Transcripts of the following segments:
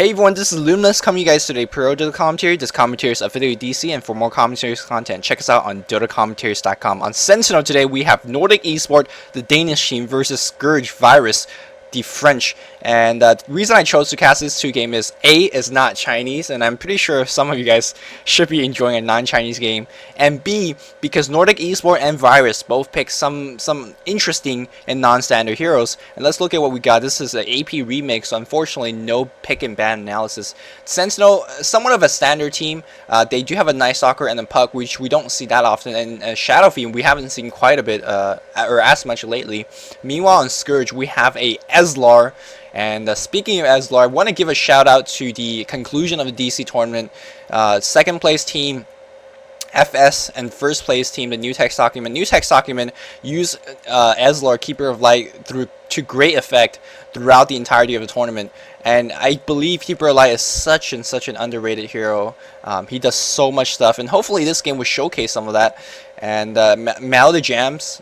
Hey everyone, this is Luminous coming to you guys today per Dota Commentary. This commentary is affiliated with DC, and for more commentaries content, check us out on DotaCommentaries.com. On Sentinel today, we have Nordic Esport, the Danish team, versus Scourge Virus, the French. And the reason I chose to cast this 2 game is A, is not Chinese, and I'm pretty sure some of you guys should be enjoying a non-Chinese game, and B, because Nordic Esport and Virus both pick some interesting and non-standard heroes. And let's look at what we got. This is an AP remix, so unfortunately no pick and ban analysis. Sentinel, somewhat of a standard team. They do have a Night Stalker and a Puck, which we don't see that often, and Shadow Fiend we haven't seen quite a bit, or as much lately. Meanwhile in Scourge we have a Eslar. And speaking of Eslar, I want to give a shout out to the conclusion of the DC tournament. Second place team FS and first place team, the New Text Document. New Text Document used Eslar, Keeper of Light, to great effect throughout the entirety of the tournament. And I believe Keeper of Light is such an underrated hero. He does so much stuff, and hopefully this game will showcase some of that. And Mal the Jams,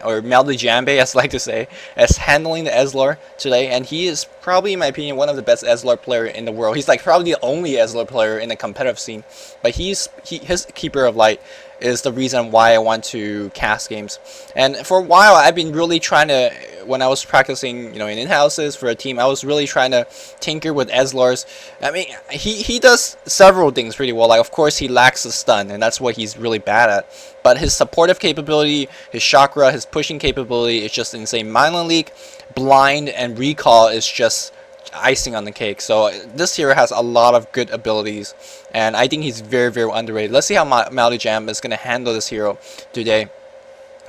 or Mal the Jambe, as I like to say, is handling the Eslar today, and he is probably, in my opinion, one of the best Eslar player in the world. He's like probably the only Eslar player in the competitive scene, but his Keeper of Light is the reason why I want to cast games. And for a while, I've been really trying to, when I was practicing, in in-houses for a team, I was really trying to tinker with Eslars. I mean, he does several things pretty well. Like, of course, he lacks a stun, and that's what he's really bad at. But his supportive capability, his chakra, his pushing capability is just insane. Mind Leak, Blind, and Recall is just icing on the cake. So this hero has a lot of good abilities, and I think he's very underrated. Let's see how Maldi Jam is going to handle this hero today.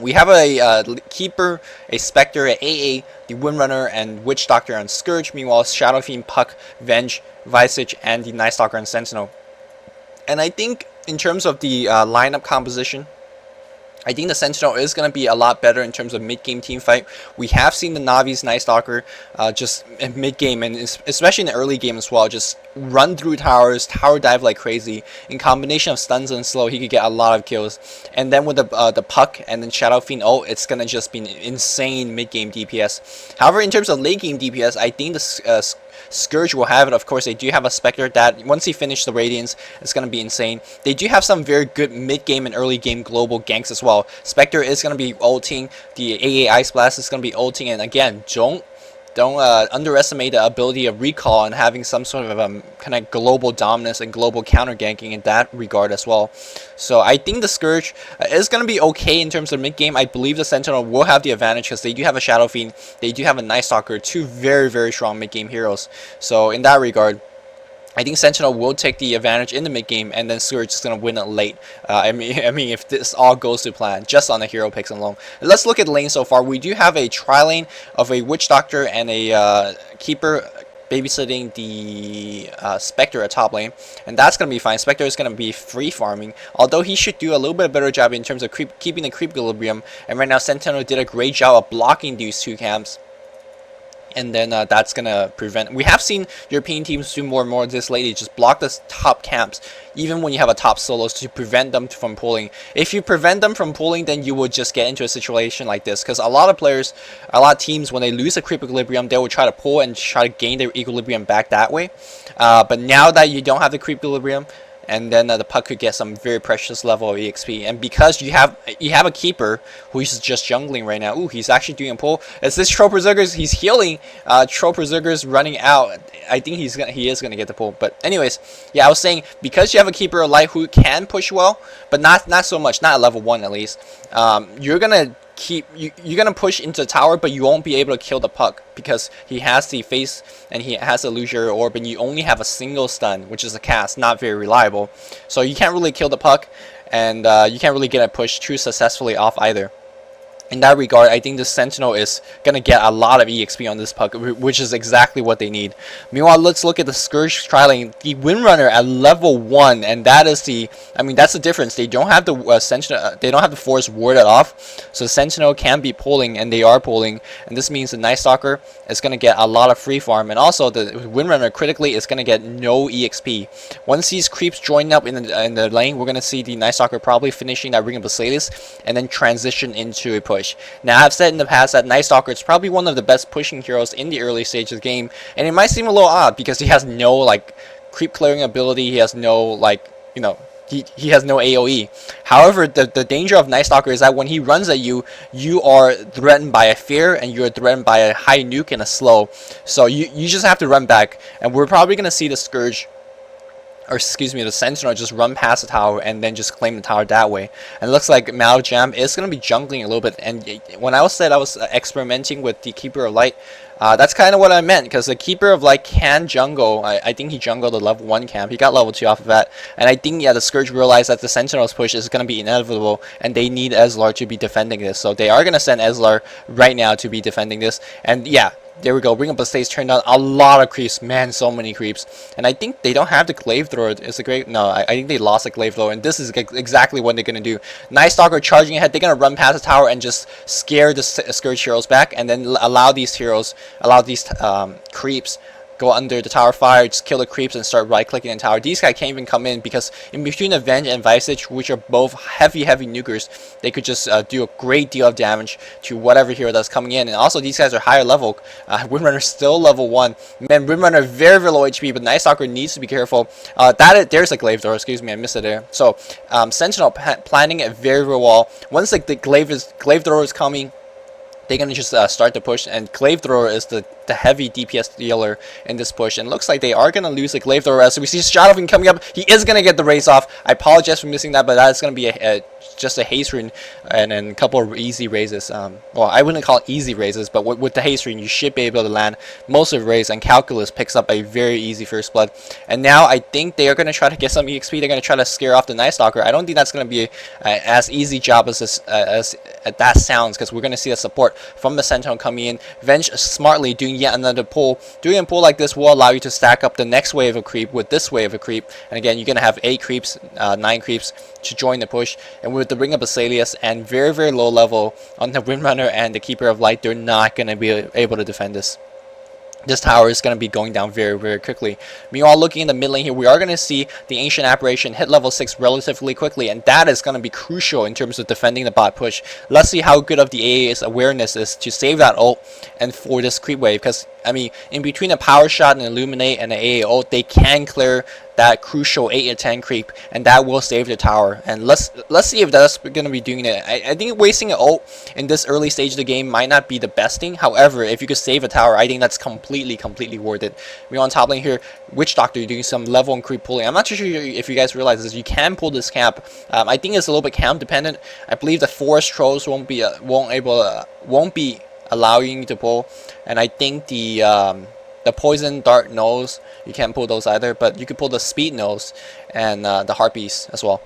We have a Keeper, a Spectre, a AA, the Windrunner, and Witch Doctor on Scourge. Meanwhile, Shadow Fiend, Puck, Venge, Visage, and the Night Stalker and Sentinel. And I think in terms of the lineup composition, I think the Sentinel is going to be a lot better in terms of mid-game team fight. We have seen the Navi's Night Stalker just in mid-game, and especially in the early game as well, just run through towers, tower dive like crazy. In combination of stuns and slow, he could get a lot of kills. And then with the Puck and then Shadow Fiend, it's going to just be an insane mid-game DPS. However, in terms of late-game DPS, I think the Scourge will have it. Of course, they do have a Spectre that once he finishes the Radiance, it's going to be insane. They do have some very good mid-game and early-game global ganks as well. Spectre is going to be ulting, the AA Ice Blast is going to be ulting, and again, don't underestimate the ability of Recall and having some sort of kind of global dominance and global counter ganking in that regard as well. So I think the Scourge is going to be okay in terms of mid-game. I believe the Sentinel will have the advantage because they do have a Shadow Fiend, they do have a Night Stalker, 2 very strong mid-game heroes. So in that regard, I think Sentinel will take the advantage in the mid-game, and then Scourge is going to win it late. I mean, if this all goes to plan, just on the hero picks alone. Let's look at lane so far. We do have a tri-lane of a Witch Doctor and a Keeper babysitting the Spectre at top lane, and that's going to be fine. Spectre is going to be free farming, although he should do a little bit better job in terms of keeping the creep equilibrium, and right now Sentinel did a great job of blocking these 2 camps. And then that's going to prevent... We have seen European teams do more and more of this lately, just block the top camps, even when you have a top solos, to prevent them from pulling. If you prevent them from pulling, then you will just get into a situation like this. Because a lot of players, a lot of teams, when they lose a creep equilibrium, they will try to pull and try to gain their equilibrium back that way. But now that you don't have the creep equilibrium, and then the Puck could get some very precious level of EXP. And because you have a Keeper who's just jungling right now. Ooh, he's actually doing a pull. Is this Troll Berserkers? He's healing. Troll Berserkers running out. I think he is gonna get the pull. But anyways, yeah, I was saying, because you have a Keeper of Light who can push well, but not so much, not at level 1 at least. You're gonna push into the tower, but you won't be able to kill the Puck because he has the face and he has the illusory orb, and you only have a single stun, which is a cast, not very reliable. So you can't really kill the Puck, and you can't really get a push too successfully off either. In that regard, I think the Sentinel is going to get a lot of EXP on this Puck, which is exactly what they need. Meanwhile, let's look at the Scourge trialing the Windrunner at level 1, and that is that's the difference. They don't have the Sentinel, they don't have the force warded off, so Sentinel can be pulling, and they are pulling, and this means the Night Stalker is going to get a lot of free farm, and also the Windrunner critically is going to get no EXP. Once these creeps join up in the lane, we're going to see the Night Stalker probably finishing that Ring of Basilius, and then transition into a push. push. Now, I've said in the past that Night Stalker is probably one of the best pushing heroes in the early stage of the game, and it might seem a little odd because he has no like creep clearing ability, he has no like, you know, he has no AoE. However, the danger of Night Stalker is that when he runs at you, you are threatened by a fear and you're threatened by a high nuke and a slow. So you just have to run back, and we're probably going to see the Scourge, or excuse me, the Sentinel just run past the tower and then just claim the tower that way. And it looks like Mao Jam is going to be jungling a little bit. And when I said I was experimenting with the Keeper of Light, that's kind of what I meant, because the Keeper of Light can jungle. I think he jungled the level 1 camp. He got level 2 off of that. And I think, yeah, the Scourge realized that the Sentinel's push is going to be inevitable, and they need Ezlar to be defending this. So they are going to send Ezlar right now to be defending this. And yeah, there we go. Bring up a stage, turned on a lot of creeps. Man, so many creeps. And I think they don't have the Glaive Thrower. It's a great... No, I think they lost the Glaive Thrower. And this is exactly what they're going to do. Night Stalker charging ahead. They're going to run past the tower and just scare the Scourge heroes back. And then allow these heroes... Allow these creeps... go under the tower fire, just kill the creeps and start right-clicking the tower. These guys can't even come in because in between Avenge and Visage, which are both heavy nukers, they could just do a great deal of damage to whatever hero that's coming in. And also, these guys are higher level. Windrunner still level 1. Man, Windrunner very low HP, but Night Stalker needs to be careful. There's a Glaive Thrower, excuse me, I missed it there. So, Sentinel planning it very well. Once the Glaive Thrower is coming, they're going to just start the push, and Glaive Thrower is the heavy DPS dealer in this push, and looks like they are going to lose the Glaive Thrower. As we see Shadow coming up, he is going to get the race off. I apologize for missing that, but that's going to be just a haste rune and then a couple of easy raises. Well, I wouldn't call it easy raises, but with the haste rune, you should be able to land most of the raise, and Calculus picks up a very easy first blood. And now I think they are going to try to get some EXP. They're going to try to scare off the Night Stalker. I don't think that's going to be as easy job as that sounds, because we're going to see the support from the Sentinel coming in. Venge smartly doing yet another pull. Doing a pull like this will allow you to stack up the next wave of creep with this wave of creep. And again, you're going to have 8 creeps, 9 creeps to join the push. And with the Ring of Basilius and very low level on the Windrunner and the Keeper of Light, they're not going to be able to defend this. This tower is going to be going down very quickly. Meanwhile, looking in the mid lane here, we are going to see the Ancient Apparition hit level 6 relatively quickly, and that is going to be crucial in terms of defending the bot push. Let's see how good of the AA's awareness is to save that ult and for this creep wave, because, I mean, in between a Power Shot and Illuminate and an AA ult, they can clear that crucial 8 or 10 creep, and that will save the tower. And let's see if that's going to be doing it. I think wasting an ult in this early stage of the game might not be the best thing. However, if you could save a tower, I think that's completely worth it. We're on top lane here. Witch Doctor doing some level and creep pulling. I'm not too sure if you guys realize this. You can pull this camp. I think it's a little bit camp dependent. I believe the Forest Trolls won't be allowing you to pull, and I think the Poison Dart Nose, you can't pull those either, but you could pull the Speed Nose and the Harpies as well.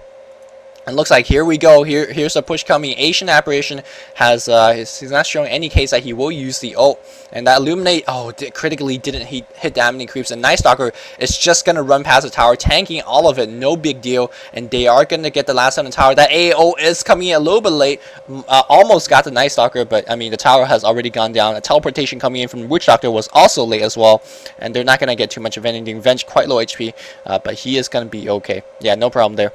And looks like here we go. Here's a push coming. Ancient Apparition has he's not showing any case that he will use the ult, and that Illuminate critically didn't hit that many creeps. And Night Stalker is just gonna run past the tower, tanking all of it, no big deal. And they are gonna get the last on the tower. That AO is coming in a little bit late, almost got the Night Stalker, but I mean the tower has already gone down. A teleportation coming in from Witch Doctor was also late as well, and they're not gonna get too much of anything. Venge quite low HP, but he is gonna be okay. Yeah, no problem there.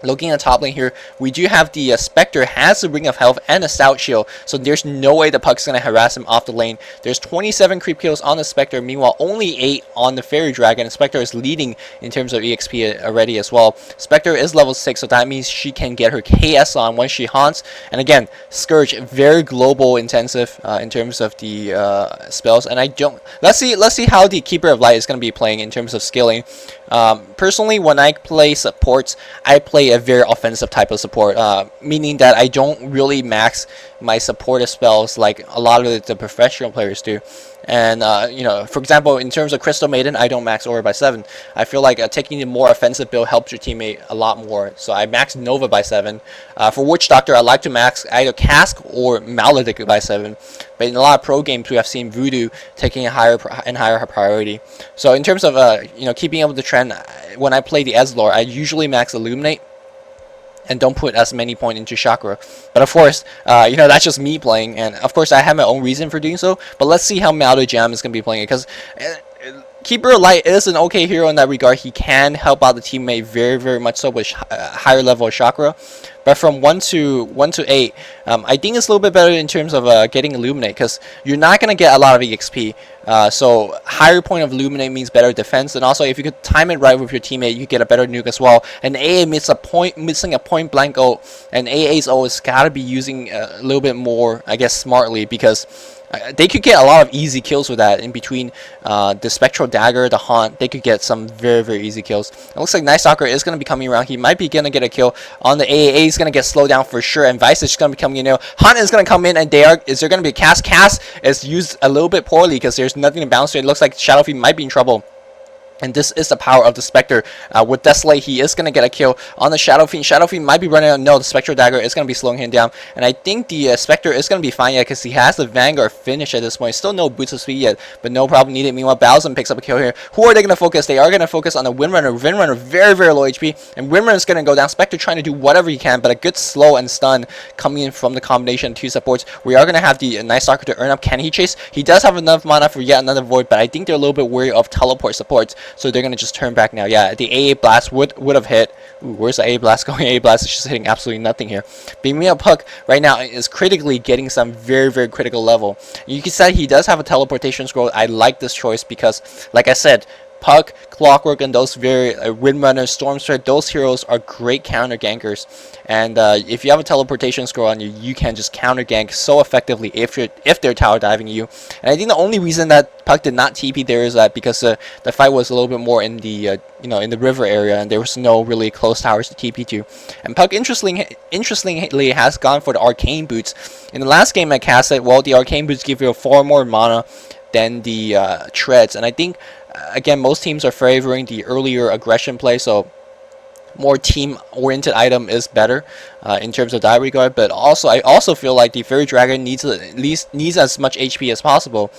Looking at top lane here, we do have the Spectre has the Ring of Health and a Stout Shield, so there's no way the Puck's going to harass him off the lane. There's 27 creep kills on the Spectre, meanwhile only 8 on the Fairy Dragon. Spectre is leading in terms of EXP already as well. Spectre is level 6, so that means she can get her KS on once she haunts. And again, Scourge, very global intensive in terms of the spells. And let's see how the Keeper of Light is going to be playing in terms of skilling. Personally, when I play supports, I play a very offensive type of support, meaning that I don't really max my supportive spells like a lot of the professional players do. And you know, for example, in terms of Crystal Maiden, I don't max Aura by 7. I feel like taking a more offensive build helps your teammate a lot more, so I max Nova by 7. For Witch Doctor, I like to max either Cask or Maledict by 7, but in a lot of pro games we have seen Voodoo taking a higher priority. So in terms of you know, keeping up with the trend, when I play the Ezlor, I usually max Illuminate and don't put as many points into Chakra. But of course, you know, that's just me playing, and of course I have my own reason for doing so. But let's see how Mao Jam is going to be playing it, because Keeper Light is an okay hero in that regard. He can help out the teammate very much so with higher level of chakra. But from 1 to 8, I think it's a little bit better in terms of getting Illuminate, because you're not going to get a lot of EXP. So higher point of Illuminate means better defense, and also if you could time it right with your teammate, you get a better nuke as well. And AA missing a point blank ult, and AA's always got to be using a little bit more, I guess, smartly, because they could get a lot of easy kills with that. In between the Spectral Dagger, the Haunt, they could get some very easy kills. It looks like Night Stalker is going to be coming around. He might be going to get a kill on the AAA. He's going to get slowed down for sure, and Vice is going to be coming in now. Haunt is going to come in, and is there going to be a cast? Cast is used a little bit poorly because there's nothing to bounce to. It looks like Shadow Fiend might be in trouble. And this is the power of the Spectre. With Desolate, he is going to get a kill on the Shadow Fiend. Shadow Fiend might be running out. No, the Spectral Dagger is going to be slowing him down. And I think the Spectre is going to be fine yet, because he has the Vanguard finish at this point. Still no boots of speed yet, but no problem needed. Meanwhile, Bowsen picks up a kill here. Who are they going to focus? They are going to focus on the Windrunner. Windrunner very low HP, and Windrunner is going to go down. Spectre trying to do whatever he can, but a good slow and stun coming in from the combination of two supports. We are going to have the Night Stalker to earn up. Can he chase? He does have enough mana for yet another Void, but I think they're a little bit wary of teleport supports, so they're going to just turn back now. Yeah, the AA Blast would have hit. Ooh, where's the AA Blast going? AA Blast is just hitting absolutely nothing here. Beaming Puck right now is critically getting some very critical level. You can say he does have a teleportation scroll. I like this choice because, like I said, Puck, Clockwork, and those very Windrunner, Stormstrike, those heroes are great counter gankers. And if you have a teleportation scroll on you, you can just counter gank so effectively if they're tower diving you. And I think the only reason that Puck did not TP there is that because the fight was a little bit more in the in the river area, and there was no really close towers to TP to. And Puck interestingly has gone for the Arcane Boots. In the last game I cast it, well, the Arcane Boots give you far more mana than the Treads, and I think again, most teams are favoring the earlier aggression play, so more team-oriented item is better in terms of that regard. But also, I also feel like the Fairy Dragon needs as much HP as possible.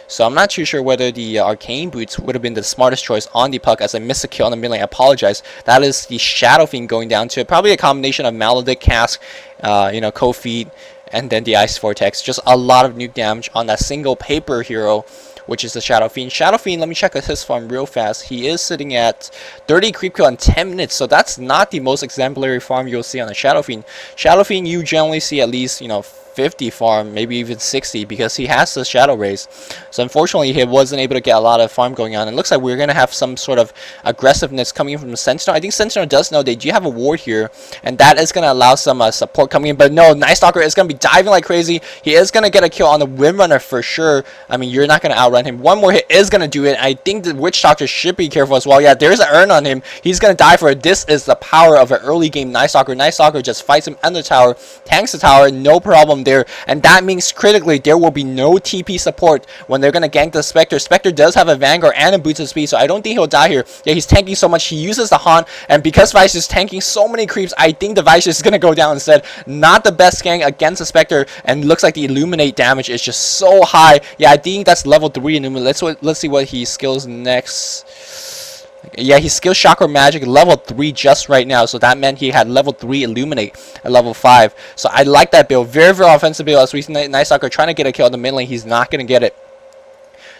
So I'm not too sure whether the Arcane Boots would have been the smartest choice on the Puck, as I missed a kill on the mid lane. I apologize. That is the Shadow Fiend going down to it. Probably a combination of Maledict, Cask, Cold Feet, and then the Ice Vortex. Just a lot of nuke damage on that single paper hero, which is the Shadow Fiend. Shadow Fiend, let me check his farm real fast. He is sitting at 30 creep kill in 10 minutes, so that's not the most exemplary farm you'll see on the Shadow Fiend. Shadow Fiend, you generally see at least, 50 farm, maybe even 60, because he has the Shadow Rays. So unfortunately, he wasn't able to get a lot of farm going on. It looks like we're going to have some sort of aggressiveness coming in from the Sentinel. I think Sentinel does know they do have a ward here, and that is going to allow some support coming in. But no, Night Stalker is going to be diving like crazy. He is going to get a kill on the Windrunner for sure. I mean, you're not going to outrun him. One more hit is going to do it. I think the Witch Doctor should be careful as well. Yeah, there's an urn on him. He's going to die for it. This is the power of an early game Night Stalker. Night Stalker just fights him under the tower, tanks the tower, no problem there. And that means critically there will be no TP support when they're going to gank the Spectre. Spectre does have a Vanguard and a boost of speed, so I don't think he'll die here. Yeah, he's tanking so much. He uses the Haunt, and because Vice is tanking so many creeps, I think the Vice is going to go down instead. Not the best gank against the Spectre, and looks like the Illuminate damage is just so high. Yeah, I think that's level 3 Illuminate. Let's see what he skills next. Yeah, he skills Chakra Magic level 3 just right now, so that meant he had level 3 Illuminate at level 5. So I like that build. Very offensive build. As we see Night Stalker trying to get a kill on the mid lane, he's not going to get it.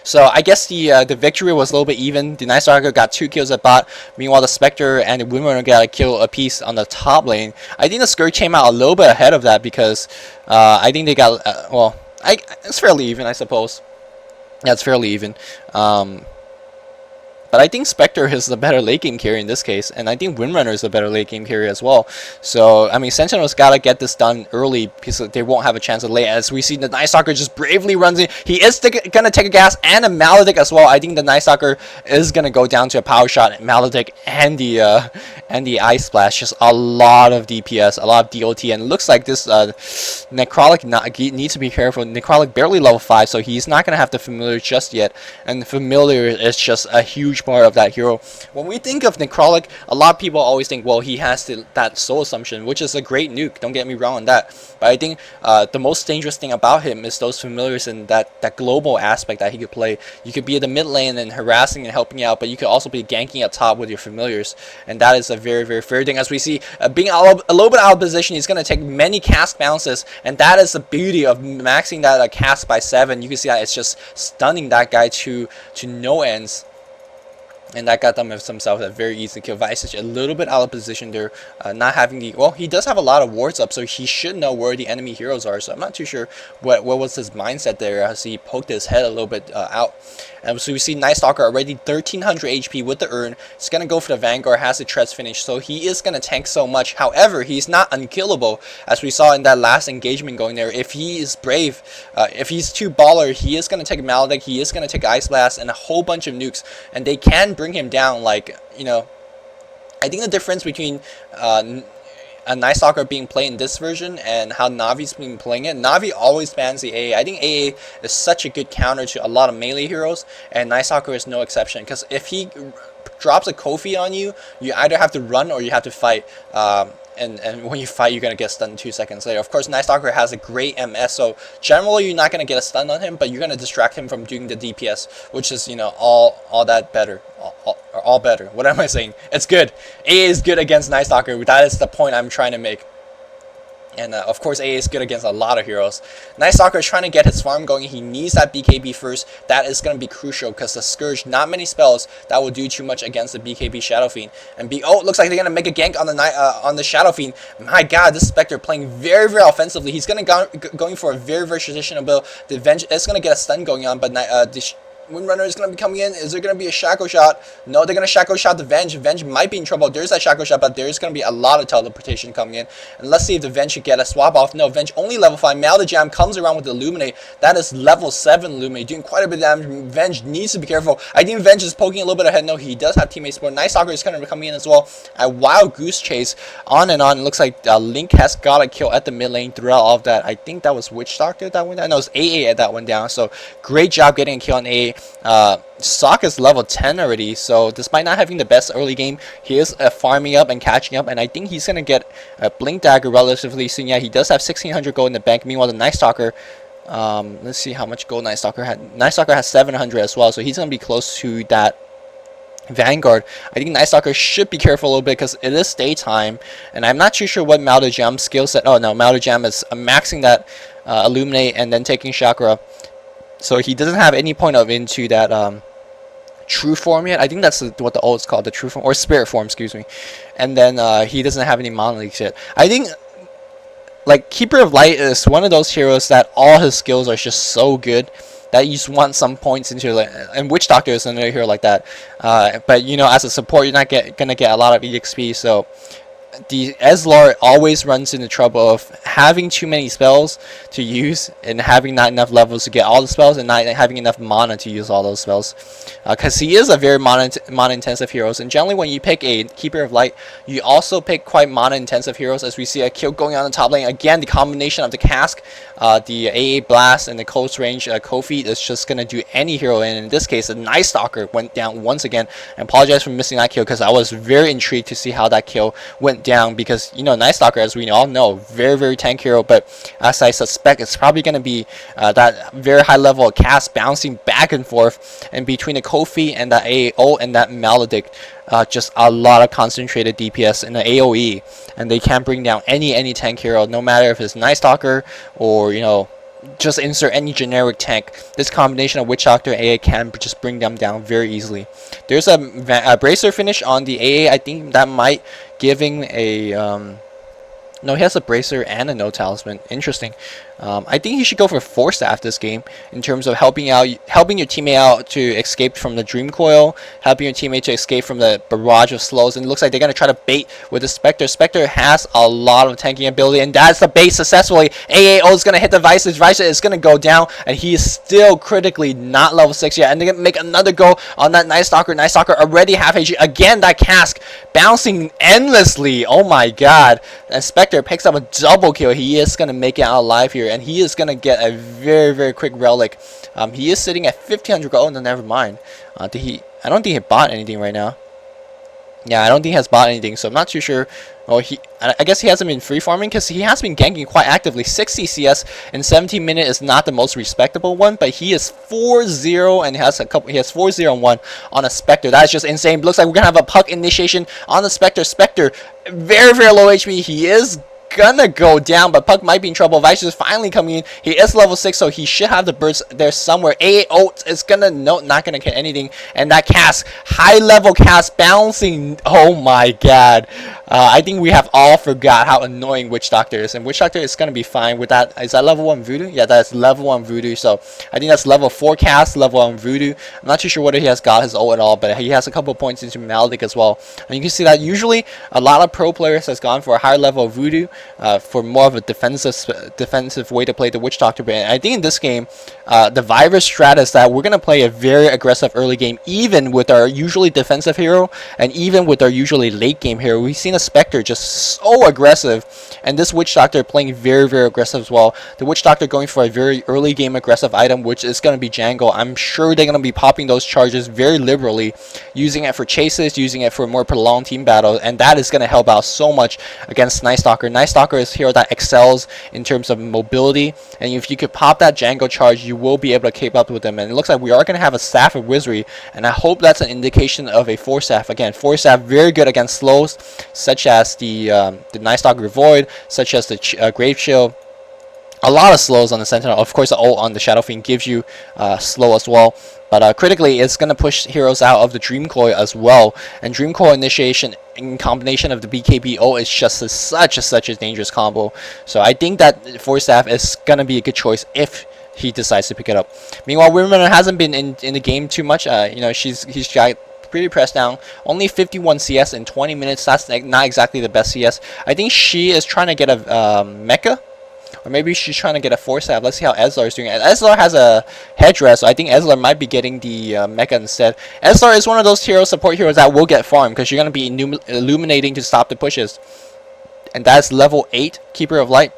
So I guess the victory was a little bit even. The Night Stalker got 2 kills at bot. Meanwhile, the Spectre and the Windrunner got a kill apiece on the top lane. I think the Scourge came out a little bit ahead of that because I think they got, it's fairly even, I suppose. Yeah, it's fairly even. But I think Spectre is the better late game carry in this case, and I think Windrunner is the better late game carry as well. So, I mean, Sentinel's got to get this done early because they won't have a chance of late. As we see, the Night Stalker just bravely runs in. He is going to take a gas and a Maledict as well. I think the Night Stalker is going to go down to a power shot, Maledict, and the Ice Splash. Just a lot of DPS, a lot of DOT, and it looks like this Necrotic needs to be careful. Necrotic barely level 5, so he's not going to have the Familiar just yet, and the Familiar is just a huge part of that hero. When we think of Necrotic, a lot of people always think, well, he has that Soul Assumption, which is a great nuke, don't get me wrong on that, but I think the most dangerous thing about him is those Familiars and that global aspect that he could play. You could be in the mid lane and harassing and helping out, but you could also be ganking up top with your Familiars, and that is a very fair thing. As we see, being a little bit out of position, he's going to take many cast bounces, and that is the beauty of maxing that cast by 7. You can see that it's just stunning that guy to no ends. and that got them himself a very easy kill. Visage a little bit out of position there, not having the, well, he does have a lot of wards up, so he should know where the enemy heroes are. So I'm not too sure what was his mindset there as he poked his head a little bit out. And so we see Night Stalker already 1300 HP with the urn. He's gonna go for the Vanguard, has the Treads finish, so he is gonna tank so much. However, he's not unkillable, as we saw in that last engagement going there. If he is brave, if he's too baller, he is gonna take Maledict, he is gonna take Ice Blast and a whole bunch of nukes, and they can bring him down. Like, you know, I think the difference between a Night Stalker being played in this version and how Navi's been playing it. Navi always bans the AA. I think AA is such a good counter to a lot of melee heroes, and Night Stalker is no exception, because if he drops a Kofi on you, you either have to run or you have to fight. And when you fight, you're going to get stunned 2 seconds later. Of course, Night Stalker has a great MS, so generally you're not going to get a stun on him, but you're going to distract him from doing the DPS, which is, you know, all that better. All better. What am I saying? It's good. AA is good against Night Stalker. That is the point I'm trying to make. And of course, AA is good against a lot of heroes. Night Stalker is trying to get his farm going. He needs that BKB first. That is going to be crucial, because the Scourge, not many spells that will do too much against the BKB Shadow Fiend. And oh, it looks like they're going to make a gank on the Shadow Fiend. My God, this Spectre playing very, very offensively. He's going to going for a very, very traditional build. The Venge is going to get a stun going on, but the Windrunner is going to be coming in. Is there going to be a Shackle Shot? No, they're going to Shackle Shot the Venge. Venge might be in trouble. There's that Shackle Shot, but there's going to be a lot of teleportation coming in. And let's see if the Venge should get a swap off. No, Venge only level 5. Maledict Jam comes around with the Illuminate. That is level 7 Illuminate, doing quite a bit of damage. Venge needs to be careful. I think Venge is poking a little bit ahead. No, he does have teammate support. Night Stalker is going to be coming in as well. A wild goose chase on and on. It looks like Link has got a kill at the mid lane throughout all of that. I think that was Witch Doctor that went down. No, it was AA that went down. So great job getting a kill on AA. Sock is level 10 already, so despite not having the best early game, he is farming up and catching up, and I think he's going to get a Blink Dagger relatively soon. Yeah, he does have 1600 gold in the bank. Meanwhile, the Night Stalker, let's see how much gold Night Stalker had. Night Stalker has 700 as well, so he's going to be close to that Vanguard. I think Night Stalker should be careful a little bit, because it is daytime, and I'm not too sure what Maledict Jam skill set. Oh no, Maledict Jam is maxing that Illuminate and then taking Chakra, so he doesn't have any point of into that true form yet. I think that's what the ult is called, the true form, or spirit form, excuse me. And then he doesn't have any monoliths yet. I think like Keeper of Light is one of those heroes that all his skills are just so good that you just want some points into it. And Witch Doctor is another hero like that. But you know, as a support, you're not gonna get a lot of EXP, so the Ezlar always runs into trouble of having too many spells to use and having not enough levels to get all the spells, and not having enough mana to use all those spells, because he is a very mana intensive hero. And generally when you pick a Keeper of Light, you also pick quite mana intensive heroes, as we see a kill going on the top lane. Again, the combination of the Cask, the AA Blast, and the close range Kofi is just going to do any hero in this case, the Night Stalker went down once again. I apologize for missing that kill, because I was very intrigued to see how that kill went down, because you know, Night Stalker, as we all know, very, very tank hero, but as I suspect, it's probably going to be that very high level of cast bouncing back and forth, and between the Kofi and the AA and that Maledict, just a lot of concentrated DPS in the AoE, and they can bring down any tank hero, no matter if it's Night Stalker or, you know, just insert any generic tank. This combination of Witch Doctor and AA can just bring them down very easily. There's a bracer finish on the AA. I think that might giving a no, he has a bracer and a no talisman. Interesting. I think he should go for Force Staff this game in terms of helping your teammate out to escape from the Dream Coil, helping your teammate to escape from the barrage of slows. And it looks like they're going to try to bait with the Spectre. Spectre has a lot of tanking ability, and that's the bait successfully. AAO is going to hit the Visage. Visage is going to go down, and he is still critically not level 6 yet. And they're going to make another go on that Night Stalker. Night Stalker already half HP. Again, that Cask bouncing endlessly. Oh my God. And Spectre picks up a double kill. He is going to make it out alive here, and he is going to get a very, very quick relic. He is sitting at 1500 gold. Oh, no, never mind. I don't think he bought anything right now. Yeah, I don't think he has bought anything, so I'm not too sure. Oh, I guess he hasn't been free farming, because he has been ganking quite actively. 60 CS in 17 minutes is not the most respectable one, but he is 4-0 and has he has 4-0-1 on a Spectre. That is just insane. Looks like we're gonna have a puck initiation on the Spectre. Spectre, very, very low HP. He is gonna go down, but Puck might be in trouble. Vice is finally coming in. He is level 6, so he should have the burst there somewhere. It's gonna, no, not gonna get anything. And that cast, high level cast, bouncing. Oh my god. I think we have all forgot how annoying Witch Doctor is, and Witch Doctor is gonna be fine with that. Is that level 1 Voodoo? Yeah, that's level 1 Voodoo. So I think that's level 4 cast, level 1 Voodoo. I'm not too sure whether he has got his ult at all, but he has a couple points into Maledic as well. And you can see that usually a lot of pro players has gone for a higher level of Voodoo for more of a defensive way to play the Witch Doctor. But I think in this game, the virus strat is that we're gonna play a very aggressive early game, even with our usually defensive hero, and even with our usually late game hero. We've seen a Spectre just so aggressive, and this Witch Doctor playing very, very aggressive as well. The Witch Doctor going for a very early game aggressive item, which is going to be Jangle. I'm sure they're going to be popping those charges very liberally, using it for chases, using it for more prolonged team battles, and that is going to help out so much against Night Stalker. Night Stalker is a hero that excels in terms of mobility, and if you could pop that Jangle charge, you will be able to keep up with them. And it looks like we are going to have a Staff of Wizardry, and I hope that's an indication of a Force Staff. Again, Force Staff very good against slows, such as the Night Stalker Void, such as the Grave Shield. A lot of slows on the Sentinel. Of course, the ult on the Shadow Fiend gives you slow as well. But critically, it's going to push heroes out of the Dream Coil as well. And Dream Coil initiation in combination of the BKB ult is just such a dangerous combo. So I think that Force Staff is going to be a good choice if he decides to pick it up. Meanwhile, Windrunner hasn't been in the game too much. He's got pretty pressed down. Only 51 CS in 20 minutes. That's not exactly the best CS. I think she is trying to get a mecha, or maybe she's trying to get a Force Staff. Let's see how Ezlar is doing. Ezlar has a headdress, so I think Ezlar might be getting the mecha instead. Ezlar is one of those support heroes that will get farmed, because you're going to be illuminating to stop the pushes. And that's level 8 Keeper of Light.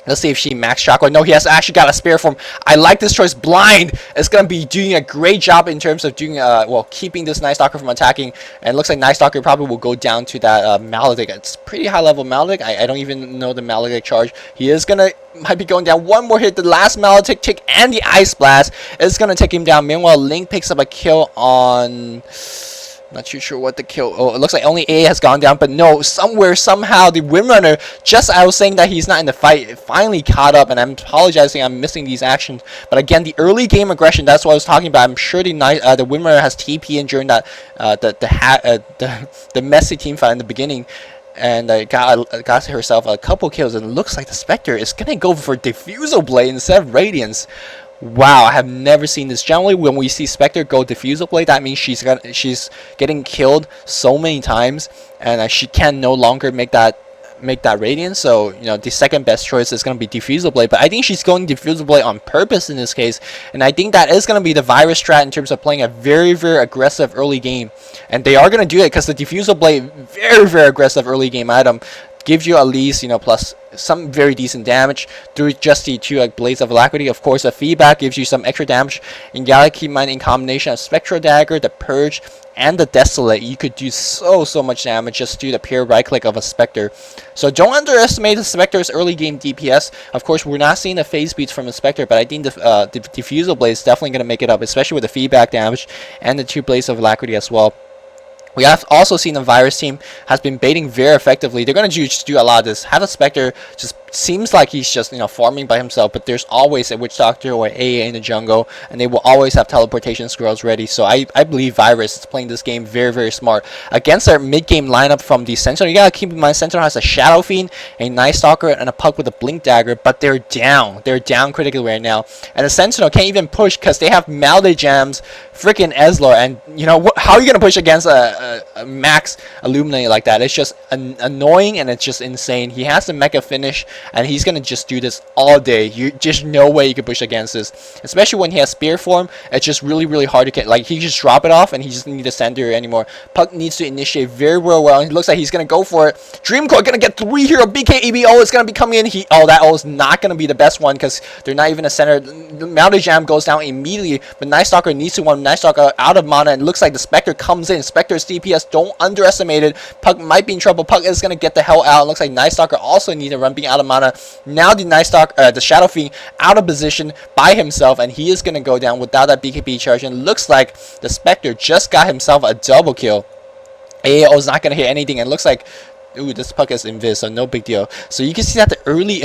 Let's see if she max chakra. No, he has actually got a spare form. I like this choice. Blind is going to be doing a great job in terms of doing, keeping this Night Stalker from attacking. And it looks like Night Stalker probably will go down to that Maledic. It's pretty high level Maledic. I don't even know the Maledic charge. He is going to, might be going down. One more hit. The last Maledic tick and the Ice Blast is going to take him down. Meanwhile, Link picks up a kill on... Not too sure what the kill. Oh, it looks like only A has gone down, but no, somehow the Windrunner, just I was saying that he's not in the fight, finally caught up, and I'm apologizing, I'm missing these actions. But again, the early game aggression, that's what I was talking about. I'm sure the Windrunner has TP in during that the messy team fight in the beginning, and got herself a couple kills, and it looks like the Spectre is gonna go for Diffusal Blade instead of Radiance. Wow, I have never seen this. Generally, when we see Spectre go Diffusal Blade, that means she's getting killed so many times, and she can no longer make that Radiance. So the second best choice is going to be Diffusal Blade. But I think she's going Diffusal Blade on purpose in this case, and I think that is going to be the virus strat in terms of playing a very, very aggressive early game. And they are going to do it because the Diffusal Blade, very, very aggressive early game item, gives you at least plus some very decent damage through just the 2 Blades of Alacrity. Of course, the feedback gives you some extra damage. And you gotta keep in mind, in combination of Spectral Dagger, the Purge, and the Desolate, you could do so much damage just through the pure right click of a Spectre. So don't underestimate the Spectre's early game DPS. Of course, we're not seeing the phase speeds from the Spectre, but I think the Diffusal Blade is definitely gonna make it up, especially with the feedback damage and the 2 Blades of Alacrity as well. We have also seen the virus team has been baiting very effectively. They're going to just do a lot of this. Have a Spectre just seems like he's just farming by himself, but there's always a Witch Doctor or AA in the jungle, and they will always have teleportation scrolls ready. So I believe Virus is playing this game very, very smart against their mid-game lineup from the Sentinel. You gotta keep in mind, Sentinel has a Shadow Fiend, a Night Stalker, and a Puck with a Blink Dagger, but they're down. They're down critically right now, and the Sentinel can't even push because they have Malde Jams, freaking Ezlar, and how are you gonna push against a max Illuminate like that? It's just annoying, and it's just insane. He has the Mecha finish, and he's gonna just do this all day. You just no way you can push against this, especially when he has Spear form. It's just really, really hard to get. Like, he just drop it off, and he just need to send her anymore. Puck needs to initiate very, very well. It looks like he's gonna go for it. Dream Coil gonna get 3 hero BKB. Oh, it's gonna be coming in. That O is not gonna be the best one because they're not even a center. The Malde Jam goes down immediately, but Night Stalker needs to one Night Stalker out of mana, and it looks like the Spectre comes in. Spectre's DPS, don't underestimate it. Puck might be in trouble. Puck is gonna get the hell out. It looks like Night Stalker also needs to run being out of mana. Now the Night Stalker, the Shadow Fiend, out of position by himself, and he is gonna go down without that BKB charge. And it looks like the Spectre just got himself a double kill. AAO is not gonna hit anything, and it looks like ooh, this puck is invis, so no big deal. So you can see that the early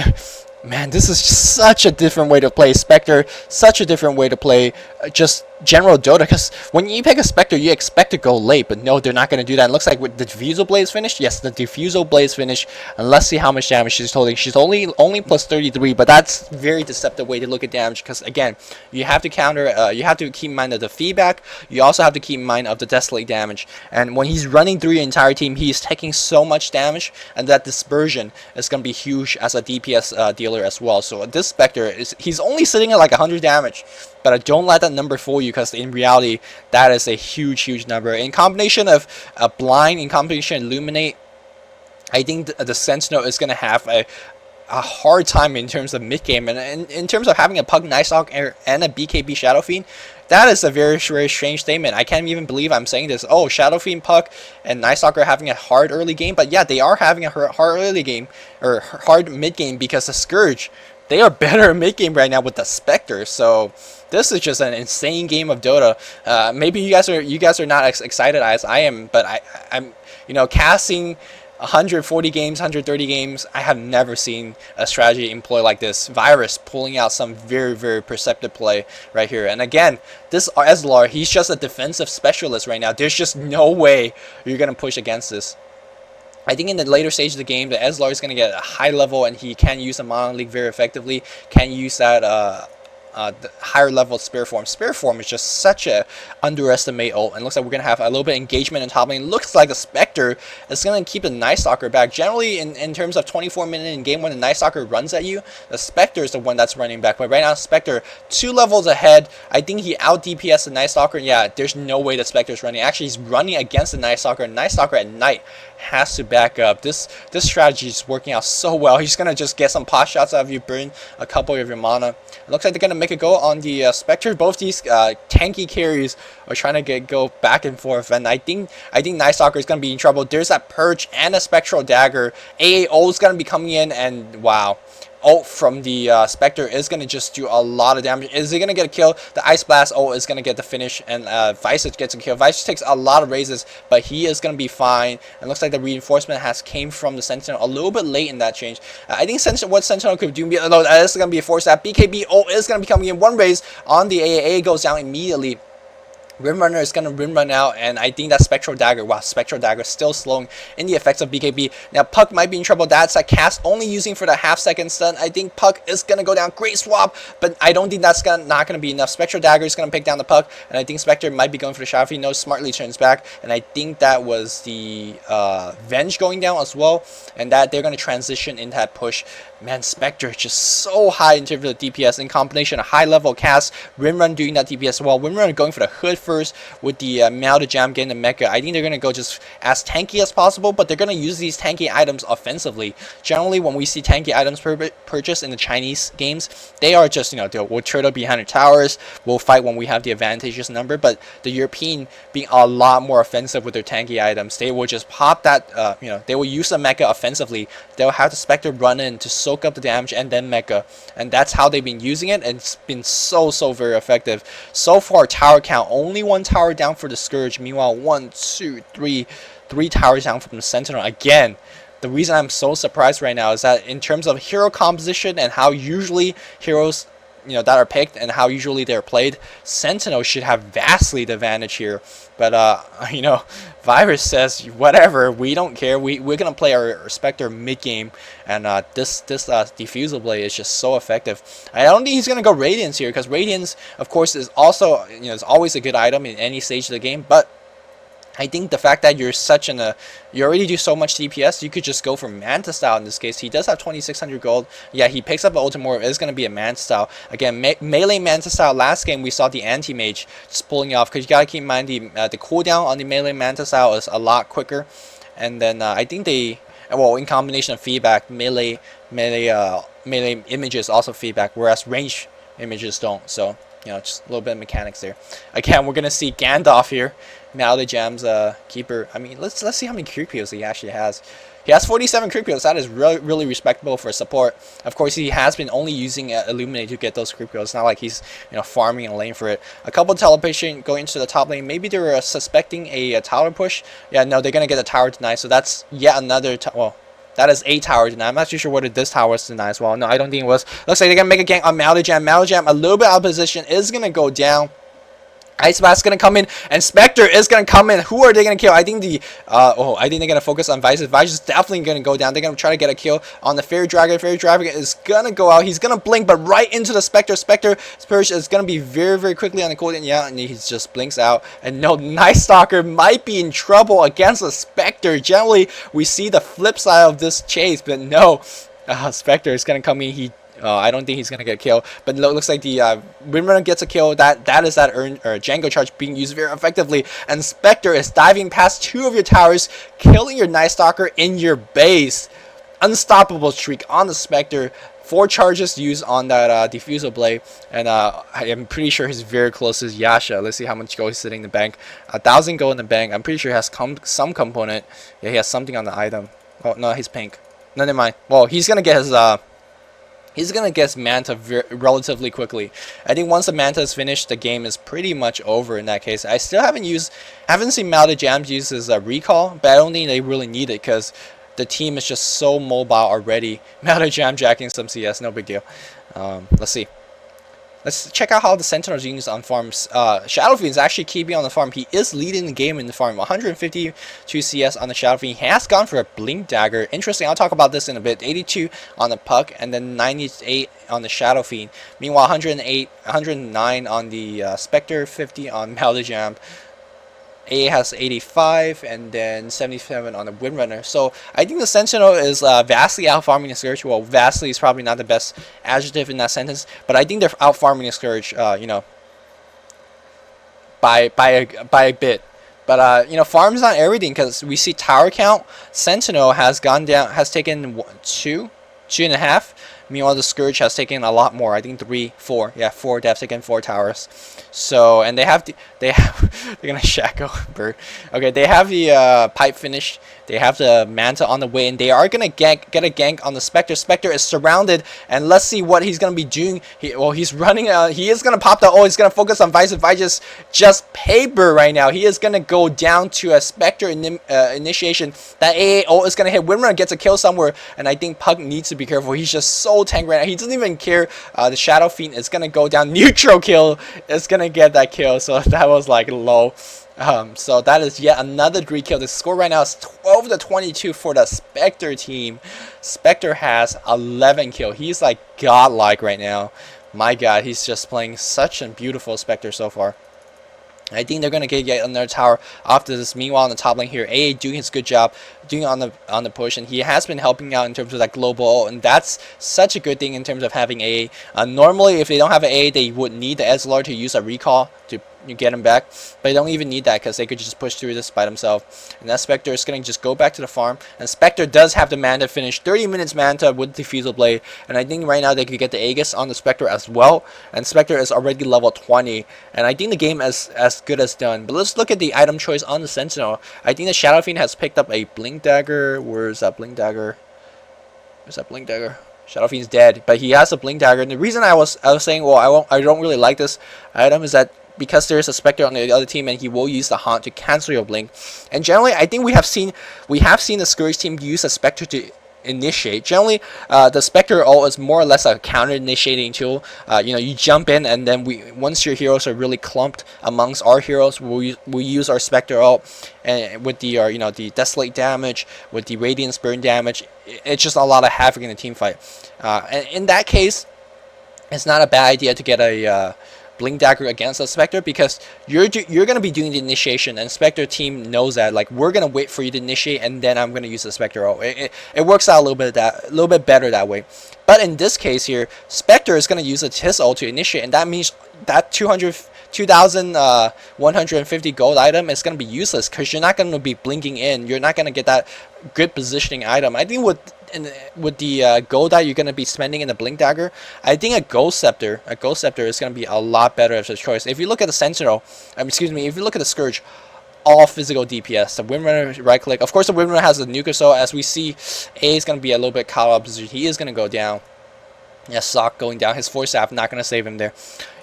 man, this is such a different way to play Spectre, such a different way to play just general Dota, because when you pick a Spectre, you expect to go late, but no, they're not going to do that. It looks like with the Diffusal Blaze finish, yes, the Diffusal Blaze finish, and let's see how much damage she's holding. She's only plus 33, but that's very deceptive way to look at damage, because again, you have to counter, you have to keep in mind of the feedback, you also have to keep in mind of the Desolate damage, and when he's running through your entire team, he's taking so much damage, and that dispersion is going to be huge as a DPS dealer as well. So this Spectre, he's only sitting at like 100 damage, but don't let that number fool you, because in reality, that is a huge number. In combination of Blind, in combination Illuminate, I think the Sentinel is going to have a hard time in terms of mid game, and in terms of having a Pug Night Stalker and a BKB Shadow Fiend. That is a very strange statement. I can't even believe I'm saying this. Oh, Shadow Fiend, Puck, and Night Stalker are having a hard early game, but yeah, they are having a hard early game, or hard mid game, because the Scourge, they are better mid game right now with the Spectre. So this is just an insane game of Dota. Maybe you guys are not as excited as I am, but I'm casting 140 games, 130 games, I have never seen a strategy employ like this. Virus pulling out some very perceptive play right here. And again, this Ezlar, he's just a defensive specialist right now. There's just no way you're going to push against this. I think in the later stage of the game, the Ezlar is going to get a high level, and he can use a Mono League very effectively. Can use that the higher level Spirit Form. Spirit Form is just such a underestimate ult, and looks like we're going to have a little bit of engagement in top lane. Looks like the Spectre is going to keep the Night Stalker back. Generally, in terms of 24-minute in game, when the Night Stalker runs at you, the Spectre is the one that's running back. But right now, Spectre 2 levels ahead. I think he out DPS the Night Stalker. Yeah, there's no way the Spectre is running. Actually, he's running against the Night Stalker. Night Stalker at night has to back up. This strategy is working out so well. He's going to just get some pot shots out of you, burn a couple of your mana. It looks like they're going to make a go on the Spectre. Both these tanky carries are trying to go back and forth, and I think Night Stalker is going to be in trouble. There's that Purge and a Spectral Dagger. AAO is going to be coming in, and wow. Ult from the Spectre is going to just do a lot of damage. Is he going to get a kill? The Ice Blast ult is going to get the finish, and Visage gets a kill. Visage takes a lot of raises, but he is going to be fine. And looks like the reinforcement has came from the Sentinel a little bit late in that change. I think what Sentinel could do, no, that is going to be a force that BKB ult is going to be coming in. One raise on the AAA goes down immediately. Rim Runner is going to Rim Run out, and I think that Spectral Dagger, wow, Spectral Dagger is still slowing in the effects of BKB. Now, Puck might be in trouble. That's a cast only using for the half-second stun. I think Puck is going to go down. Great swap, but I don't think that's not going to be enough. Spectral Dagger is going to pick down the Puck, and I think Spectre might be going for the Shadow Fiend. No, smartly turns back, and I think that was the Venge going down as well, and that they're going to transition into that push. Man, Spectre is just so high in terms of the DPS in combination of high-level cast, Rim Run doing that DPS as well. Rim Run going for the hood first with the Melta Jam getting the Mecha. I think they're going to go just as tanky as possible, but they're going to use these tanky items offensively. Generally, when we see tanky items purchased in the Chinese games, they are just, we'll turtle behind the towers, we'll fight when we have the advantageous number, but the European being a lot more offensive with their tanky items, they will just pop that, they will use the Mecha offensively. They'll have the Spectre run in to soak up the damage and then Mecha, and that's how they've been using it, and it's been so very effective. So far, tower count, only 1 tower down for the Scourge. Meanwhile, 1, 2, 3 towers down from the Sentinel. Again, the reason I'm so surprised right now is that in terms of hero composition and how usually heroes that are picked and how usually they're played, Sentinel should have vastly the advantage here. But Virus says whatever, we don't care. We're gonna play our Spectre mid game, and this Diffusal Blade is just so effective. I don't think he's gonna go Radiance here, because Radiance, of course, is also is always a good item in any stage of the game, but I think the fact that you're you already do so much DPS, you could just go for Manta Style in this case. He does have 2,600 gold. Yeah, he picks up an Ultimore. It's going to be a Manta Style. Again, melee Manta Style. Last game, we saw the Anti-Mage just pulling off, because you got to keep in mind the cooldown on the melee Manta Style is a lot quicker. And then I think in combination of feedback, melee images also feedback, whereas range images don't. So, just a little bit of mechanics there. Again, we're going to see Gandalf here. Melta Jam's keeper. I mean, let's see how many Q kills he actually has. He has 47 creep kills. That is really respectable for support. Of course, he has been only using Illuminate to get those creep kills. It's not like he's farming a lane for it. A couple teleportation going into the top lane. Maybe they were suspecting a tower push. Yeah, no, they're gonna get a tower tonight. So that's yet another. Well, that is a tower tonight. I'm not too sure what this tower is tonight as well. No, I don't think it was. Looks like they're gonna make a gank on Malajam. Malajam, a little bit out of position, is gonna go down. Ice Blast is gonna come in, and Spectre is gonna come in. Who are they gonna kill? I think I think they're gonna focus on Vice. Vice is definitely gonna go down. They're gonna try to get a kill on the Fairy Dragon. Fairy Dragon is gonna go out. He's gonna blink, but right into the Spectre. Spectre Purge is gonna be very quickly on the cooldown. Yeah, and he just blinks out. And no, Night Stalker might be in trouble against the Spectre. Generally, we see the flip side of this chase, but no, Spectre is gonna come in. I don't think he's gonna get killed, but it looks like the Windrunner gets a kill. That is that Django charge being used very effectively, and Spectre is diving past 2 of your towers, killing your Night Stalker in your base. Unstoppable streak on the Spectre. 4 charges used on that Diffusal Blade, and I am pretty sure he's very close to Yasha. Let's see how much gold he's sitting in the bank. 1,000 gold in the bank. I'm pretty sure he has some component. Yeah, he has something on the item. Oh no, he's pink. No, never mind. Well, he's gonna get his He's gonna get Manta relatively quickly. I think once the Manta is finished, the game is pretty much over in that case. I still haven't seen Malajam use his recall, but I don't think they really need it because the team is just so mobile already. Malajam jacking some CS, no big deal. Let's see. Let's check out how the Sentinels use on farms. Shadow Fiend is actually keeping on the farm. He is leading the game in the farm. 152 CS on the Shadow Fiend. He has gone for a Blink Dagger. Interesting. I'll talk about this in a bit. 82 on the Puck, and then 98 on the Shadow Fiend. Meanwhile, 109 on the Spectre, 50 on Malajam. A has 85, and then 77 on the Windrunner. So I think the Sentinel is vastly out farming the Scourge. Well, vastly is probably not the best adjective in that sentence, but I think they're out farming the Scourge. By a bit. But farm's not everything because we see tower count. Sentinel has gone down, has taken 2.5. Meanwhile, the Scourge has taken a lot more. I think 3, 4. Yeah, 4. They have taken 4 towers. So, and they're gonna shackle bird. Okay, they have the pipe finished. They have the Manta on the way, and they are gonna get a gank on the Spectre. Spectre is surrounded, and let's see what he's gonna be doing. He's running. He is gonna pop the. Oh, he's gonna focus on Vice. Vice just paper right now. He is gonna go down to a Spectre initiation. That AA is gonna hit. Windrunner gets a kill somewhere, and I think Pug needs to be careful. He's just so tank right now. He doesn't even care. The Shadow Fiend is gonna go down. Neutral kill is gonna get that kill. So that was like low. So that is yet another 3 kill. The score right now is 12-22 for the Spectre team. Spectre has 11 kill. He's like godlike right now. My god, he's just playing such a beautiful Spectre so far. I think they're gonna get yet another tower after this. Meanwhile, on the top lane here, AA doing his good job, doing on the push, and he has been helping out in terms of that global ult, and that's such a good thing in terms of having AA. Normally, if they don't have an AA, they would need the Ezreal to use a recall to get him back, but they don't even need that because they could just push through this by themselves. And that Spectre is going to just go back to the farm, and Spectre does have the Manta finish, 30 minutes Manta with the Diffusal Blade, and I think right now they could get the Aegis on the Spectre as well, and Spectre is already level 20, and I think the game is as good as done. But let's look at the item choice on the Sentinel. I think the Shadow Fiend has picked up a Blink Dagger. Where's that Blink Dagger? Where's that Blink Dagger? Shadow Fiend's dead, but he has a Blink Dagger, and the reason I was saying, well, I don't really like this item is that because there's a Spectre on the other team, and he will use the Haunt to cancel your Blink. And generally, I think we have seen the Scourge team use a Spectre to initiate. Generally, the Spectre ult is more or less a counter-initiating tool. You jump in, and then once your heroes are really clumped amongst our heroes, we use our Spectre ult, and with the the Desolate damage, with the Radiance Burn damage, it's just a lot of havoc in the team fight. And in that case, it's not a bad idea to get a Blink Dagger against a Spectre, because you're gonna be doing the initiation, and Spectre team knows that. Like, we're gonna wait for you to initiate, and then I'm gonna use the Spectre ult. It works out a little bit better that way. But in this case here, Spectre is gonna use his ult to initiate, and that means that 2,150 gold item is gonna be useless because you're not gonna be blinking in. You're not gonna get that good positioning item. I think with the gold that you're going to be spending in the Blink Dagger, I think a Ghost Scepter is going to be a lot better as a choice. If you look at the Sentinel, if you look at the Scourge, all physical DPS. The Windrunner right click. Of course, the Windrunner has a nuke, so as we see, A is going to be a little bit caught up. He is going to go down. Yeah, Sock going down. His Force Staff not going to save him there.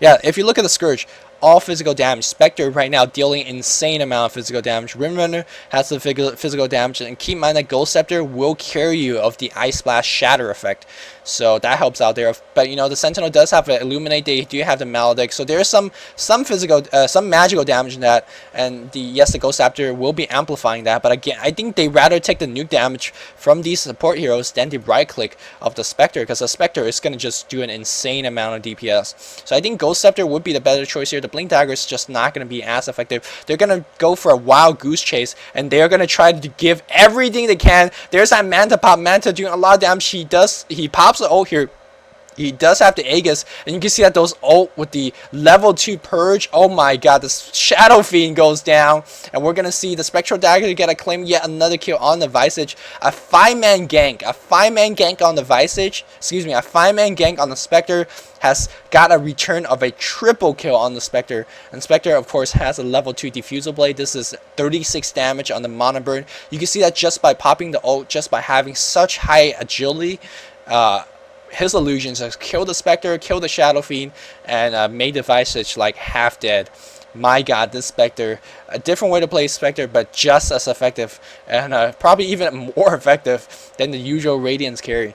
Yeah, if you look at the Scourge, all physical damage. Spectre right now dealing insane amount of physical damage. Windrunner has the physical damage, and keep in mind that Ghost Scepter will carry you of the Ice Blast Shatter effect, so that helps out there. But you know, the Sentinel does have an Illuminate. They do have the Maledict, so there's some physical, some magical damage in that, and the Ghost Scepter will be amplifying that. But again, I think they rather take the nuke damage from these support heroes than the right click of the Spectre, because the Spectre is going to just do an insane amount of DPS. So I think Ghost Scepter would be the better choice here. The Blink Dagger is just not going to be as effective. They're going to go for a wild goose chase, and they're going to try to give everything they can. There's that Manta pop. Manta doing a lot of damage. He pops the ult here. He does have the Aegis, and you can see that those ult with the level 2 Purge. Oh my god, this Shadow Fiend goes down, and we're going to see the Spectral Dagger get a claim yet another kill on the Visage. A 5-man gank. A 5-man gank on the Visage. Excuse me, a 5-man gank on the Spectre has got a return of a triple kill on the Spectre. And Spectre, of course, has a level 2 Diffusal Blade. This is 36 damage on the Mana Burn. You can see that just by popping the ult, just by having such high agility, his illusions has killed the Spectre, killed the Shadow Fiend, and made the Visage like half dead. My god, this Spectre, a different way to play Spectre, but just as effective, and probably even more effective than the usual Radiance carry.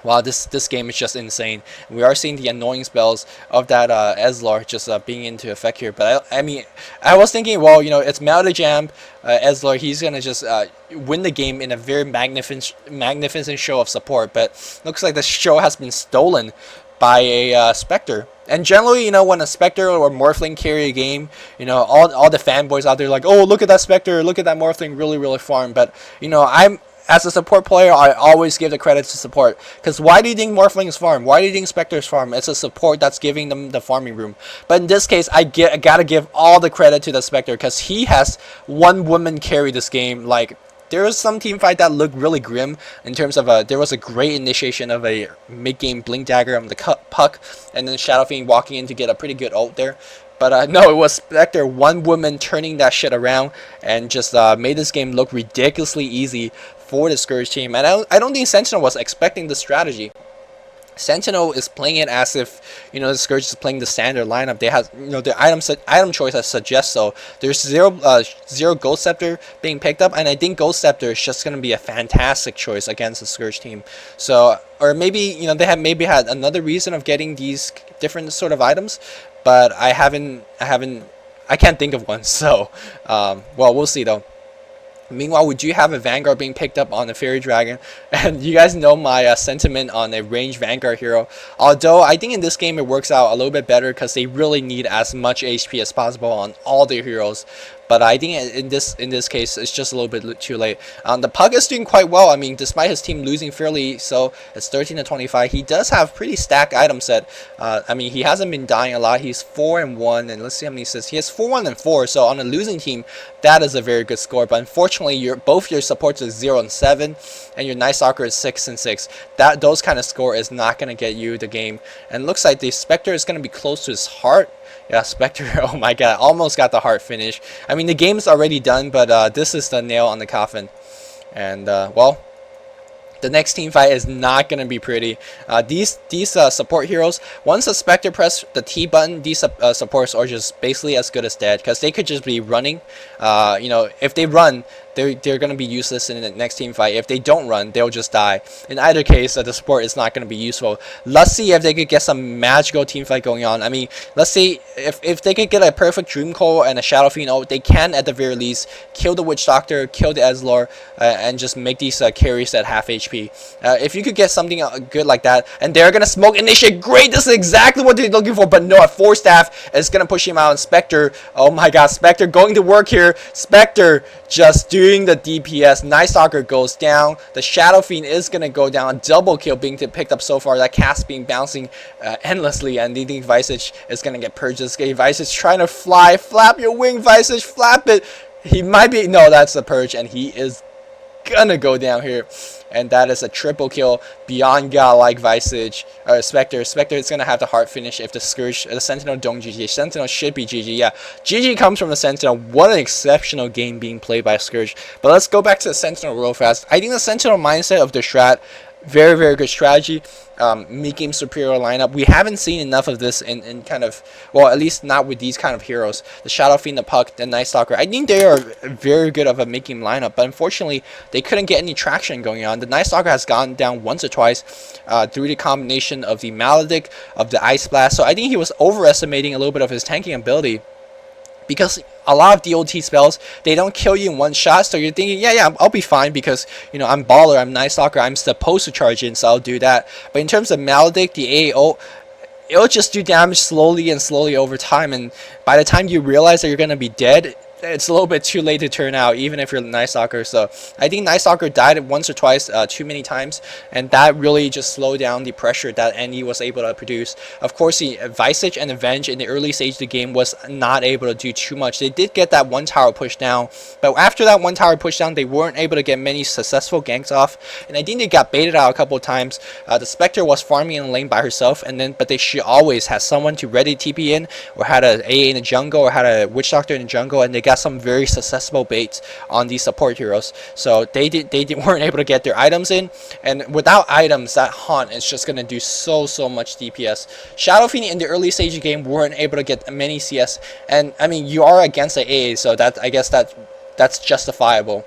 Wow, this game is just insane. We are seeing the annoying spells of that Ezlar just being into effect here. But I mean, I was thinking, well, you know, it's Melody Jam, Ezlar. He's gonna just win the game in a very magnificent show of support. But looks like the show has been stolen by a Spectre. And generally, you know, when a Spectre or Morphling carry a game, you know, all the fanboys out there like, oh, look at that Spectre, look at that Morphling, really farm. But you know, as a support player, I always give the credit to support. Because why do you think Morphlings farm? Why do you think Spectres farm? It's a support that's giving them the farming room. But in this case, I gotta give all the credit to the Spectre, because he has one woman carry this game. Like, there was some team fight that looked really grim in terms of there was a great initiation of a mid-game Blink Dagger on the Puck, and then Shadow Fiend walking in to get a pretty good ult there. But no, it was Spectre, one woman, turning that shit around and just made this game look ridiculously easy for the Scourge team. And I don't think Sentinel was expecting the strategy. Sentinel is playing it as if, you know, the Scourge is playing the standard lineup. They have, you know, their item choice I suggest so. There's zero Ghost Scepter being picked up, and I think Ghost Scepter is just gonna be a fantastic choice against the Scourge team. So, or maybe, you know, they have maybe had another reason of getting these different sort of items, but I can't think of one. So, well, we'll see though. Meanwhile, we do have a Vanguard being picked up on the Fairy Dragon, and you guys know my sentiment on a ranged Vanguard hero. Although I think in this game it works out a little bit better because they really need as much HP as possible on all their heroes. But I think in this case, it's just a little bit too late. The Puck is doing quite well. I mean, despite his team losing fairly, so it's 13-25. He does have pretty stacked item set. I mean, he hasn't been dying a lot. He's 4-1, and let's see how many assists. He has 4-1-4. So on a losing team, that is a very good score. But unfortunately, both your supports are 0-7, and your Night Stalker is 6-6. Those kind of score is not gonna get you the game. And it looks like the Spectre is gonna be close to his heart. Yeah, Spectre, oh my god, almost got the heart finish. I mean, the game's already done, but this is the nail on the coffin. And, well, the next team fight is not going to be pretty. These support heroes, once the Spectre press the T button, these supports are just basically as good as dead, because they could just be running. You know, if they run, they're going to be useless in the next team fight. If they don't run, they'll just die. In either case, the support is not going to be useful. Let's see if they could get some magical team fight going on. I mean, let's see if they could get a perfect Dream Coil and a Shadow Fiend. Oh, they can at the very least kill the Witch Doctor, kill the Ezlar, and just make these carries at half HP. If you could get something good like that, and they're going to smoke Initiate, great, this is exactly what they're looking for. But no, a Force Staff is going to push him out. And Spectre, oh my god, Spectre going to work here. Spectre just doing the DPS. Night Stalker goes down. The Shadow Fiend is going to go down. Double kill being picked up so far. That cast being bouncing endlessly. And the Visage is going to get purged. This game, Visage trying to fly. Flap your wing, Visage. Flap it. He might be. No, that's the purge. And he is gonna go down here. And that is a triple kill beyond godlike Visage. Spectre. Spectre is gonna have the hard finish if the Scourge, the Sentinel don't GG. Sentinel should be GG. Yeah, GG comes from the Sentinel. What an exceptional game being played by Scourge. But let's go back to the Sentinel real fast. I think the Sentinel mindset of the strat, very, very good strategy. Mid-game superior lineup. We haven't seen enough of this in kind of, well, at least not with these kind of heroes. The Shadow Fiend, the Puck, the Night Stalker. I think they are very good of a mid-game lineup, but unfortunately, they couldn't get any traction going on. The Night Stalker has gone down once or twice through the combination of the Maledict, of the Ice Blast, so I think he was overestimating a little bit of his tanking ability. Because a lot of DOT spells, they don't kill you in one shot, so you're thinking, yeah, I'll be fine because, you know, I'm Baller, I'm Night Stalker, I'm supposed to charge in, so I'll do that. But in terms of Maledict, the AO, it'll just do damage slowly and slowly over time, and by the time you realize that you're going to be dead, it's a little bit too late to turn out, even if you're the Night Stalker. So I think Night Stalker died once or twice, too many times, and that really just slowed down the pressure that NE was able to produce. Of course, the Visage and Avenge in the early stage of the game was not able to do too much. They did get that one tower push down, but after that one tower push down, they weren't able to get many successful ganks off, and I think they got baited out a couple of times. The Spectre was farming in the lane by herself, but she always had someone to ready TP in, or had a AA in the jungle, or had a Witch Doctor in the jungle, and they got some very successful baits on these support heroes. So they weren't able to get their items in, and without items, that Haunt is just gonna do so much DPS. Shadow Fiend in the early stage of the game weren't able to get many CS, and I mean, you are against the AA, so that I guess that's justifiable,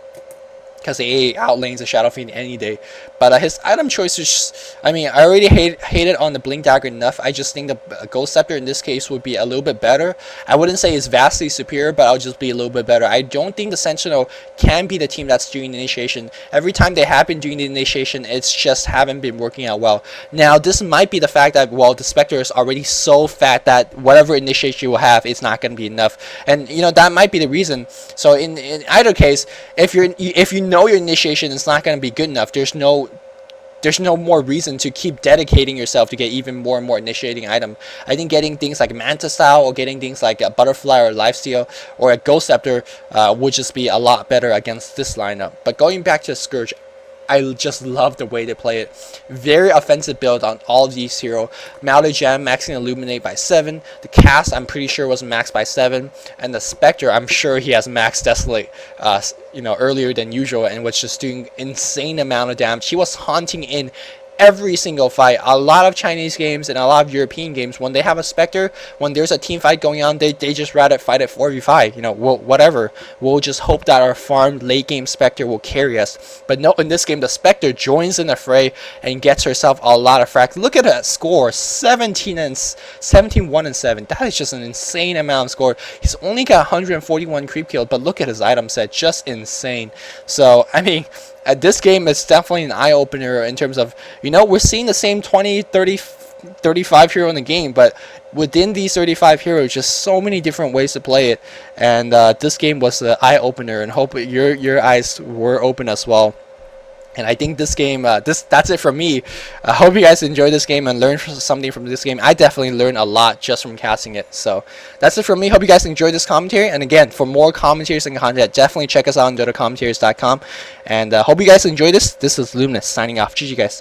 because the AA outlanes the Shadow Fiend any day. But his item choice is just, I mean, I already hated on the Blink Dagger enough. I just think the Ghost Scepter in this case would be a little bit better. I wouldn't say it's vastly superior, but I'll just be a little bit better. I don't think the Sentinel can be the team that's doing the initiation. Every time they have been doing the initiation, it's just haven't been working out well. Now, this might be the fact that, well, the Spectre is already so fat that whatever initiation you will have, it's not going to be enough. And, you know, that might be the reason. So in either case, if you know your initiation is not going to be good enough, there's no more reason to keep dedicating yourself to get even more and more initiating item. I think getting things like Manta Style, or getting things like a Butterfly or Lifesteal or a Ghost Scepter would just be a lot better against this lineup. But going back to Scourge, I just love the way they play it. Very offensive build on all of these heroes. Maledict Gem maxing Illuminate by 7. The Cast, I'm pretty sure, was maxed by 7. And the Spectre, I'm sure he has maxed Desolate earlier than usual, and was just doing insane amount of damage. He was haunting in every single fight. A lot of Chinese games and a lot of European games, when they have a Spectre, when there's a team fight going on, they just rather fight it 4v5. You know, whatever. We'll just hope that our farmed late game Spectre will carry us. But no, in this game, the Spectre joins in the fray and gets herself a lot of frags. Look at that score, 17 1 and 7. That is just an insane amount of score. He's only got 141 creep kills, but look at his item set, just insane. So I mean, this game is definitely an eye-opener in terms of, you know, we're seeing the same 20, 30, 35 hero in the game, but within these 35 heroes, just so many different ways to play it. And this game was an eye-opener, and hope your eyes were open as well. And I think this game, that's it from me. I hope you guys enjoyed this game and learned something from this game. I definitely learned a lot just from casting it. So that's it from me. Hope you guys enjoyed this commentary. And again, for more commentaries and content, definitely check us out on DotaCommentaries.com. And hope you guys enjoyed this. This is Luminous signing off. GG, guys.